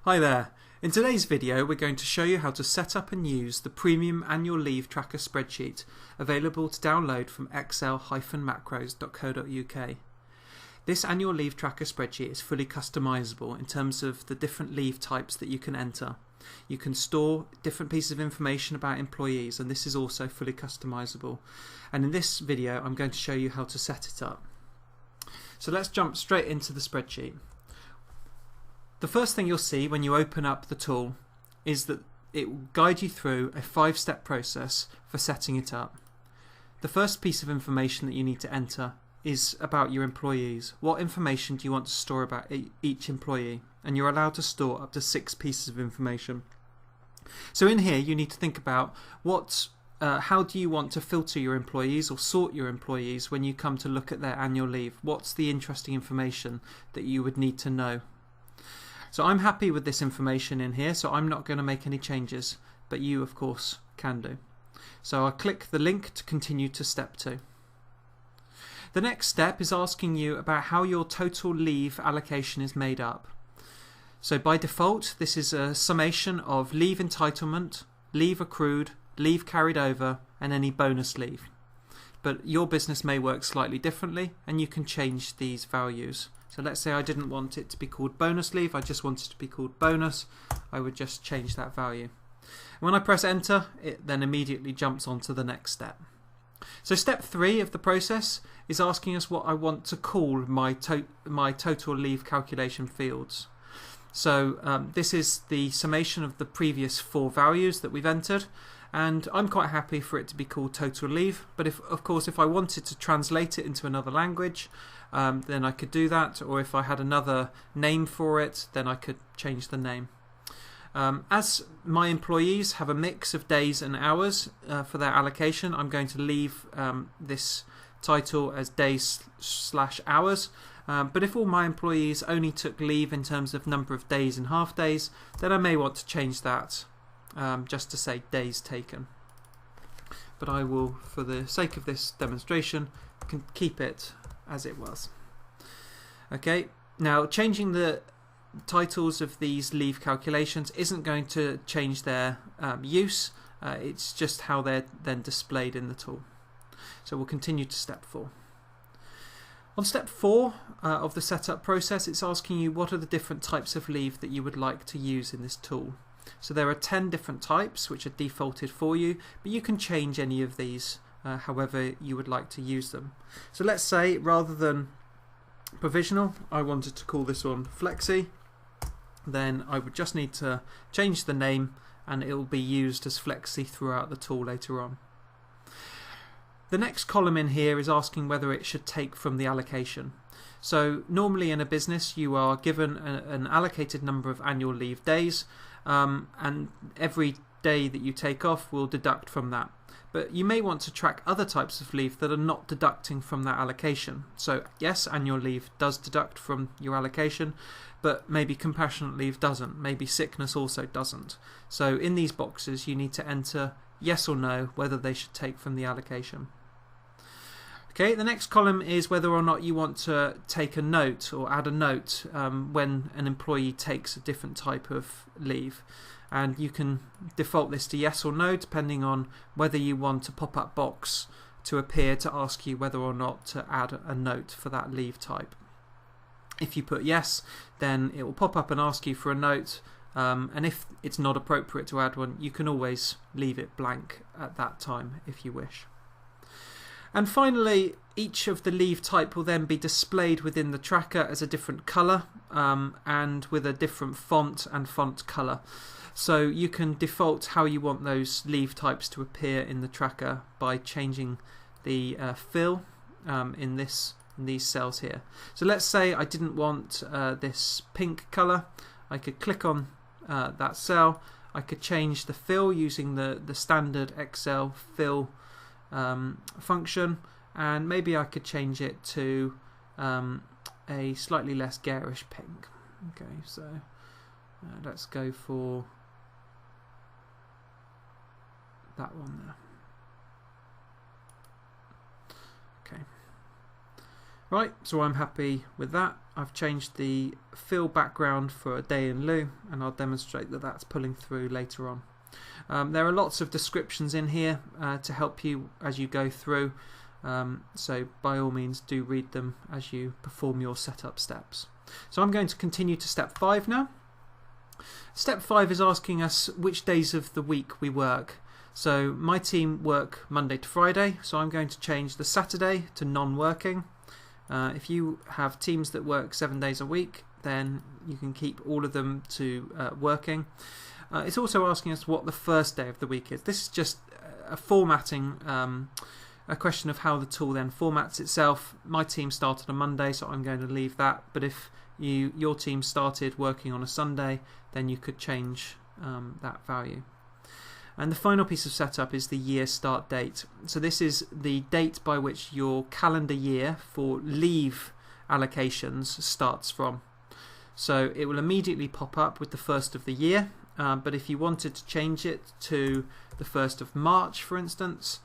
Hi there. In today's video we're going to show you how to set up and use the Premium Annual Leave Tracker spreadsheet available to download from excel-macros.co.uk. This annual leave tracker spreadsheet is fully customizable in terms of the different leave types that you can enter. You can store different pieces of information about employees, and this is also fully customizable. And in this video I'm going to show you how to set it up. So let's jump straight into the spreadsheet. The first thing you'll see when you open up the tool is that it will guide you through a 5-step process for setting it up. The first piece of information that you need to enter is about your employees. What information do you want to store about each employee? And you're allowed to store up to 6 pieces of information. So in here you need to think about how do you want to filter your employees or sort your employees when you come to look at their annual leave? What's the interesting information that you would need to know? So I'm happy with this information in here, so I'm not going to make any changes, but you of course can do. So I'll click the link to continue to step 2. The next step is asking you about how your total leave allocation is made up. So by default this is a summation of leave entitlement, leave accrued, leave carried over and any bonus leave. But your business may work slightly differently and you can change these values. So let's say I didn't want it to be called bonus leave, I just want it to be called bonus. I would just change that value. When I press enter, it then immediately jumps on to the next step. So step 3 of the process is asking us what I want to call my total leave calculation fields. So this is the summation of the previous 4 values that we've entered, and I'm quite happy for it to be called total leave, but of course if I wanted to translate it into another language, then I could do that, or if I had another name for it, then I could change the name. As my employees have a mix of days and hours for their allocation, I'm going to leave this title as days/hours. But if all my employees only took leave in terms of number of days and half days, then I may want to change that just to say days taken. But I will, for the sake of this demonstration, keep it as it was. Okay, now changing the titles of these leave calculations isn't going to change their use, it's just how they're then displayed in the tool. So we'll continue to step 4. On step 4 of the setup process, it's asking you what are the different types of leave that you would like to use in this tool. So there are 10 different types which are defaulted for you, but you can change any of these however you would like to use them. So let's say rather than provisional, I wanted to call this one flexi. Then I would just need to change the name and it will be used as flexi throughout the tool later on. The next column in here is asking whether it should take from the allocation. So normally in a business you are given an allocated number of annual leave days, and every day that you take off will deduct from that. But you may want to track other types of leave that are not deducting from that allocation. So yes, annual leave does deduct from your allocation, but maybe compassionate leave doesn't, maybe sickness also doesn't. So in these boxes you need to enter yes or no whether they should take from the allocation. Okay, the next column is whether or not you want to take a note or add a note when an employee takes a different type of leave. And you can default this to yes or no depending on whether you want a pop-up box to appear to ask you whether or not to add a note for that leave type. If you put yes, then it will pop up and ask you for a note, and if it's not appropriate to add one, you can always leave it blank at that time if you wish. And finally, each of the leave type will then be displayed within the tracker as a different colour and with a different font and font colour. So you can default how you want those leave types to appear in the tracker by changing the fill in these cells here. So let's say I didn't want this pink colour. I could click on that cell. I could change the fill using the standard Excel fill function, and maybe I could change it to a slightly less garish pink. Okay, so let's go for that one there. Okay, right, so I'm happy with that. I've changed the fill background for a day in lieu, and I'll demonstrate that that's pulling through later on. There are lots of descriptions in here to help you as you go through, so by all means do read them as you perform your setup steps. So I'm going to continue to step 5 now. Step 5 is asking us which days of the week we work. So my team work Monday to Friday, so I'm going to change the Saturday to non-working. If you have teams that work 7 days a week, then you can keep all of them to working. It's also asking us what the first day of the week is. This is just a formatting, a question of how the tool then formats itself. My team started on Monday, so I'm going to leave that. But if your team started working on a Sunday, then you could change that value. And the final piece of setup is the year start date. So this is the date by which your calendar year for leave allocations starts from. So it will immediately pop up with the first of the year, but if you wanted to change it to the 1st of March, for instance,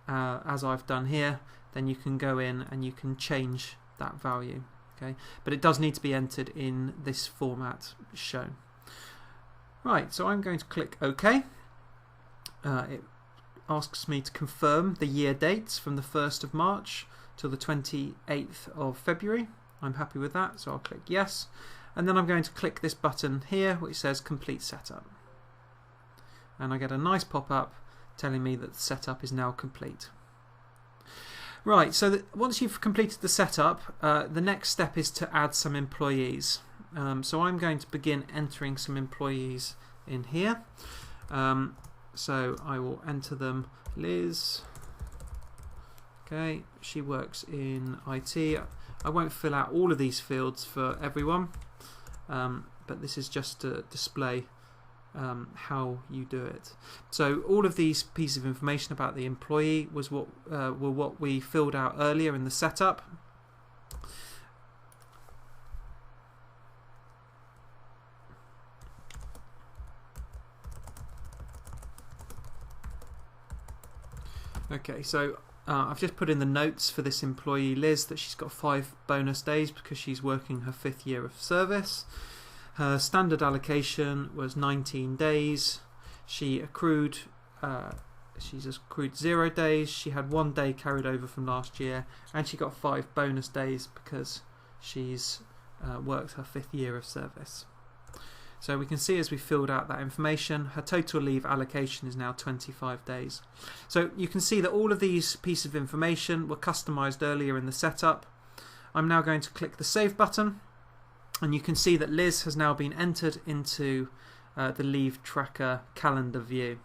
as I've done here, then you can go in and you can change that value. Okay, but it does need to be entered in this format shown. Right, so I'm going to click OK. It asks me to confirm the year dates from the 1st of March till the 28th of February. I'm happy with that, so I'll click yes. And then I'm going to click this button here which says complete setup. And I get a nice pop-up telling me that the setup is now complete. Right, so once you've completed the setup, the next step is to add some employees. So I'm going to begin entering some employees in here. So I will enter them. Liz, okay, she works in IT. I won't fill out all of these fields for everyone, but this is just to display how you do it. So all of these pieces of information about the employee was were what we filled out earlier in the setup. Okay, so I've just put in the notes for this employee Liz that she's got 5 bonus days because she's working her 5th year of service. Her standard allocation was 19 days. She's accrued 0 days. She had 1 day carried over from last year, and she got 5 bonus days because she's worked her 5th year of service. So we can see as we filled out that information, her total leave allocation is now 25 days. So you can see that all of these pieces of information were customized earlier in the setup. I'm now going to click the Save button, and you can see that Liz has now been entered into the Leave Tracker calendar view.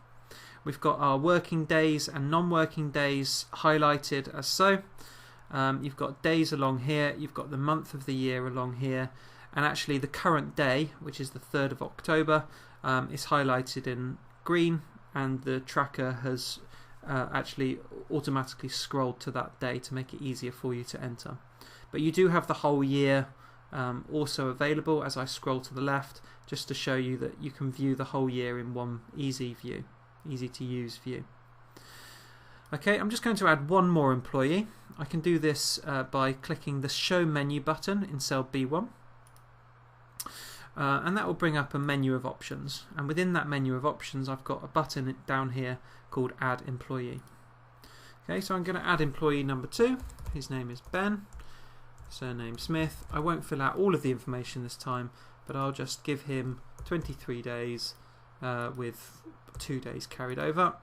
We've got our working days and non-working days highlighted as so. You've got days along here, you've got the month of the year along here, and actually the current day, which is the 3rd of October, is highlighted in green, and the tracker has actually automatically scrolled to that day to make it easier for you to enter. But you do have the whole year also available as I scroll to the left, just to show you that you can view the whole year in one easy to use view. Okay, I'm just going to add one more employee. I can do this by clicking the Show Menu button in cell B1. And that will bring up a menu of options, and within that menu of options I've got a button down here called Add Employee. Okay, so I'm going to add employee number 2. His name is Ben, surname Smith. I won't fill out all of the information this time, but I'll just give him 23 days with 2 days carried over,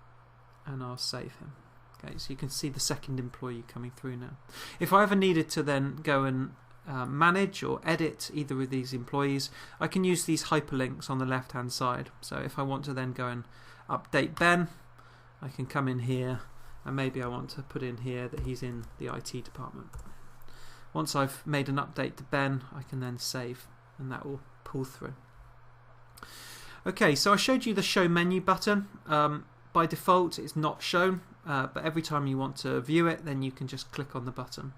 and I'll save him. Okay, so you can see the second employee coming through now. If I ever needed to then go and manage or edit either of these employees, I can use these hyperlinks on the left hand side. So if I want to then go and update Ben, I can come in here, and maybe I want to put in here that he's in the IT department. Once I've made an update to Ben, I can then save, and that will pull through. Okay, so I showed you the Show Menu button. By default it's not shown, but every time you want to view it, then you can just click on the button.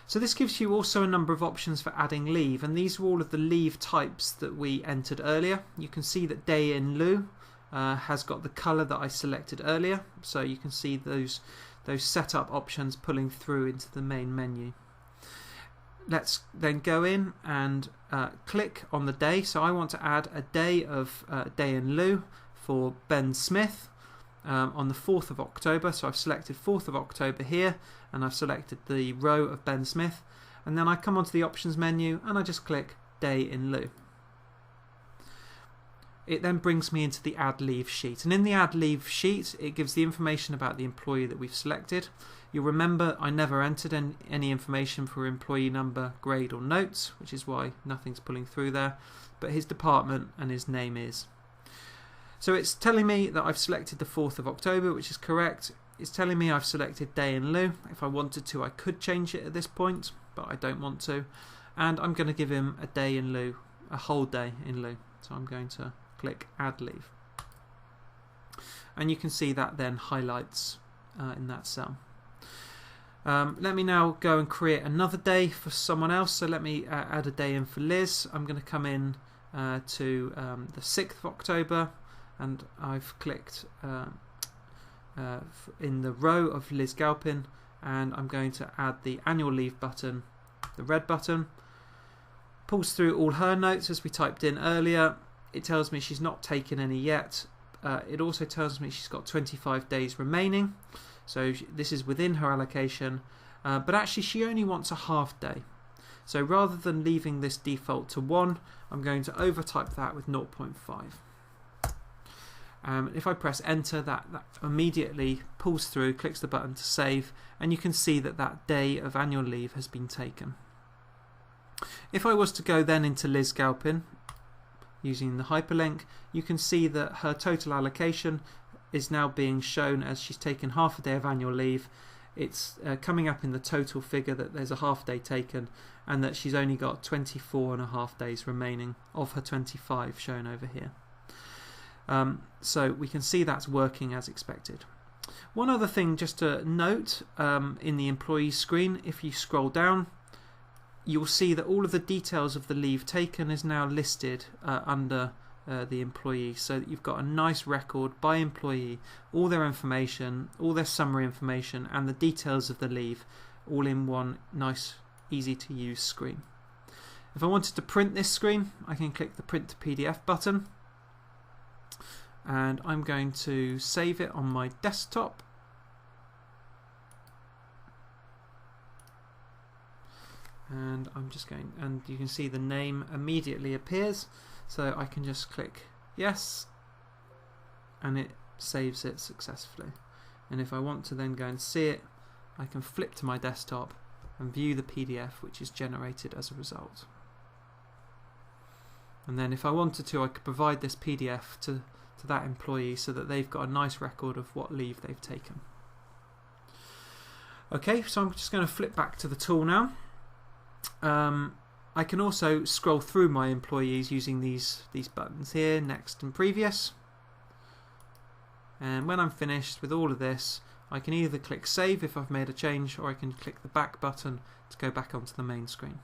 So this gives you also a number of options for adding leave, and these are all of the leave types that we entered earlier. You can see that Day in Lieu has got the colour that I selected earlier, so you can see those setup options pulling through into the main menu. let's then go in and click on the day. So I want to add a day of day in lieu for Ben Smith on the 4th of October. So I've selected 4th of October here, and I've selected the row of Ben Smith, and then I come onto the options menu and I just click day in lieu. It then brings me into the add leave sheet, and in the add leave sheet it gives the information about the employee that we've selected. You'll remember I never entered any information for employee number, grade or notes, which is why nothing's pulling through there, but his department and his name is. So it's telling me that I've selected the 4th of October, which is correct. It's telling me I've selected day in lieu. If I wanted to, I could change it at this point, but I don't want to. And I'm going to give him a day in lieu, a whole day in lieu. So I'm going to click add leave. And you can see that then highlights in that cell. Let me now go and create another day for someone else. So let me add a day in for Liz. I'm going to come in to the 6th of October, and I've clicked in the row of Liz Galpin, and I'm going to add the annual leave button, the red button. Pulls through all her notes as we typed in earlier. It tells me she's not taken any yet. It also tells me she's got 25 days remaining. So this is within her allocation, but actually she only wants a half day. So rather than leaving this default to 1, I'm going to overtype that with 0.5. If I press enter, that immediately pulls through, clicks the button to save, and you can see that that day of annual leave has been taken. If I was to go then into Liz Galpin using the hyperlink, you can see that her total allocation is now being shown as she's taken half a day of annual leave. It's coming up in the total figure that there's a half day taken, and that she's only got 24.5 days remaining of her 25 shown over here. So we can see that's working as expected. One other thing just to note, in the employee screen, if you scroll down, you'll see that all of the details of the leave taken is now listed under the employee, so that you've got a nice record by employee, all their information, all their summary information, and the details of the leave all in one nice easy to use screen. If I wanted to print this screen, I can click the print to PDF button, and I'm going to save it on my desktop. And I'm just going, and you can see the name immediately appears, so I can just click yes, and it saves it successfully. And if I want to then go and see it, I can flip to my desktop and view the PDF which is generated as a result. And then if I wanted to, I could provide this PDF to that employee so that they've got a nice record of what leave they've taken. Okay, so I'm just going to flip back to the tool now. I can also scroll through my employees using these buttons here, next and previous. And when I'm finished with all of this, I can either click save if I've made a change, or I can click the back button to go back onto the main screen.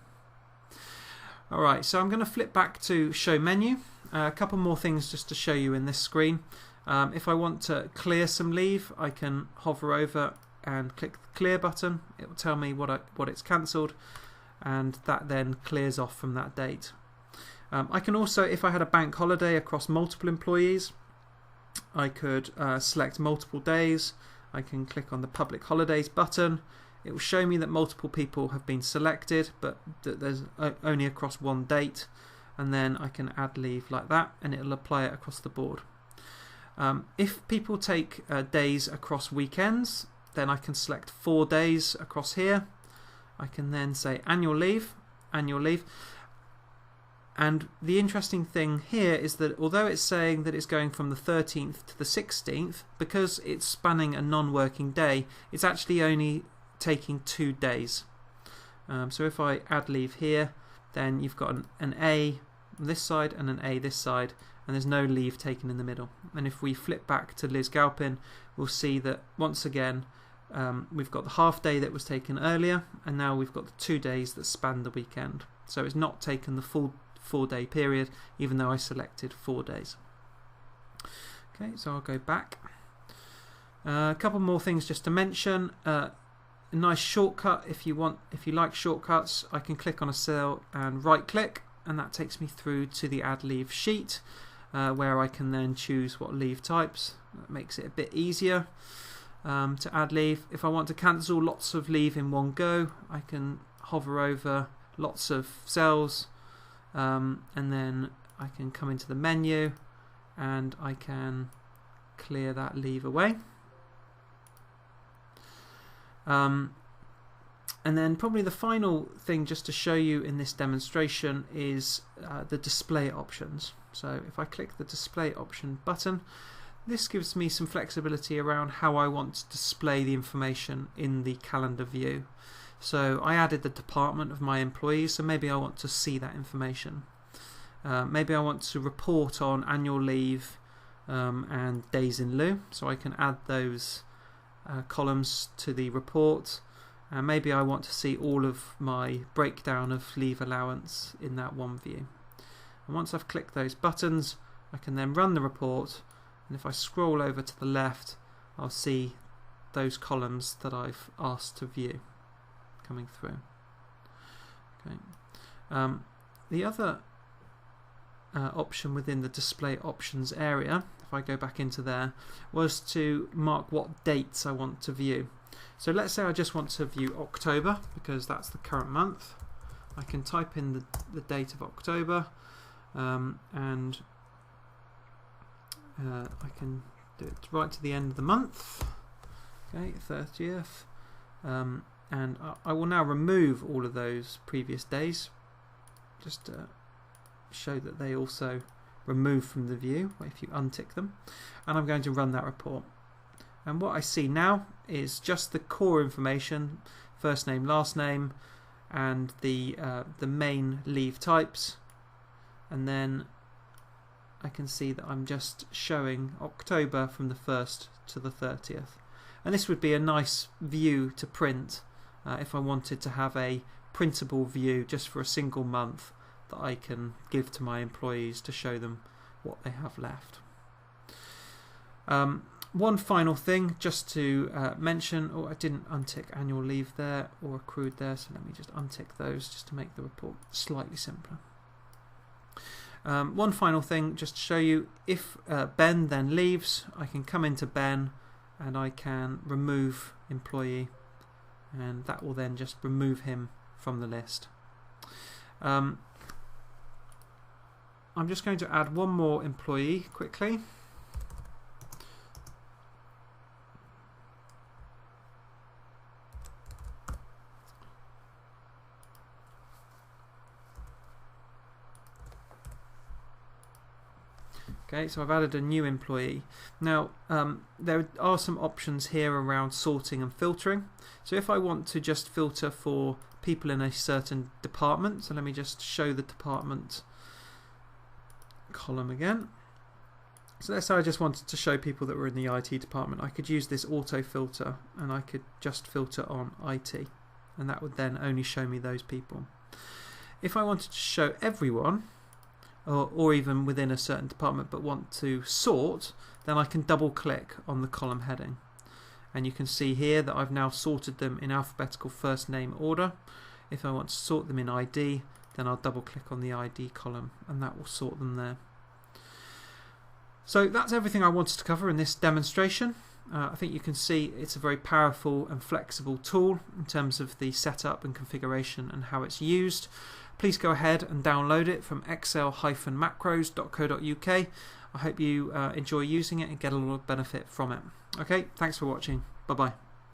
Alright, so I'm going to flip back to show menu. A couple more things just to show you in this screen. If I want to clear some leave, I can hover over and click the clear button. It will tell me what it's cancelled, and that then clears off from that date. I can also, if I had a bank holiday across multiple employees, I could select multiple days. I can click on the public holidays button. It will show me that multiple people have been selected, but that there's only across one date, and then I can add leave like that, and it'll apply it across the board. If people take days across weekends, then I can select 4 days across here. I can then say annual leave, and the interesting thing here is that although it's saying that it's going from the 13th to the 16th, because it's spanning a non-working day, it's actually only taking 2 days. So if I add leave here, then you've got an A this side and an A this side, and there's no leave taken in the middle. And if we flip back to Liz Galpin, we'll see that once again we've got the half day that was taken earlier, and now we've got the 2 days that span the weekend. So it's not taken the full 4-day period, even though I selected 4 days. Okay, so I'll go back. A couple more things just to mention. a nice shortcut if you like shortcuts, I can click on a cell and right click, and that takes me through to the add leave sheet, where I can then choose what leave types. That makes it a bit easier to add leave. If I want to cancel lots of leave in one go, I can hover over lots of cells, and then I can come into the menu and I can clear that leave away. And then probably the final thing just to show you in this demonstration is the display options. So if I click the display option button, this gives me some flexibility around how I want to display the information in the calendar view. So I added the department of my employees, so maybe I want to see that information. Maybe I want to report on annual leave and days in lieu, so I can add those columns to the report. And maybe I want to see all of my breakdown of leave allowance in that one view. And once I've clicked those buttons, I can then run the report, and if I scroll over to the left, I'll see those columns that I've asked to view coming through. Okay. The other option within the display options area, if I go back into there, was to mark what dates I want to view. So let's say I just want to view October, because that's the current month. I can type in the date of October, and I can do it right to the end of the month, okay, 30th, and I will now remove all of those previous days, just to show that they also remove from the view if you untick them, and I'm going to run that report. And what I see now is just the core information, first name, last name, and the main leave types, and then I can see that I'm just showing October from the 1st to the 30th. And this would be a nice view to print if I wanted to have a printable view just for a single month that I can give to my employees to show them what they have left. One final thing just to mention, I didn't untick annual leave there or accrued there, so let me just untick those just to make the report slightly simpler. One final thing just to show you, if Ben then leaves, I can come into Ben and I can remove employee, and that will then just remove him from the list. I'm just going to add one more employee quickly. Okay, so I've added a new employee. Now, there are some options here around sorting and filtering. So if I want to just filter for people in a certain department, so let me just show the department column again. So let's say I just wanted to show people that were in the IT department. I could use this auto filter and I could just filter on IT, and that would then only show me those people. If I wanted to show everyone, or even within a certain department, but want to sort, then I can double click on the column heading, and you can see here that I've now sorted them in alphabetical first name order. If I want to sort them in ID, then I'll double click on the ID column and that will sort them there. So that's everything I wanted to cover in this demonstration. I think you can see it's a very powerful and flexible tool in terms of the setup and configuration and how it's used. Please go ahead and download it from excel-macros.co.uk. I hope you enjoy using it and get a lot of benefit from it. Okay, thanks for watching. Bye-bye.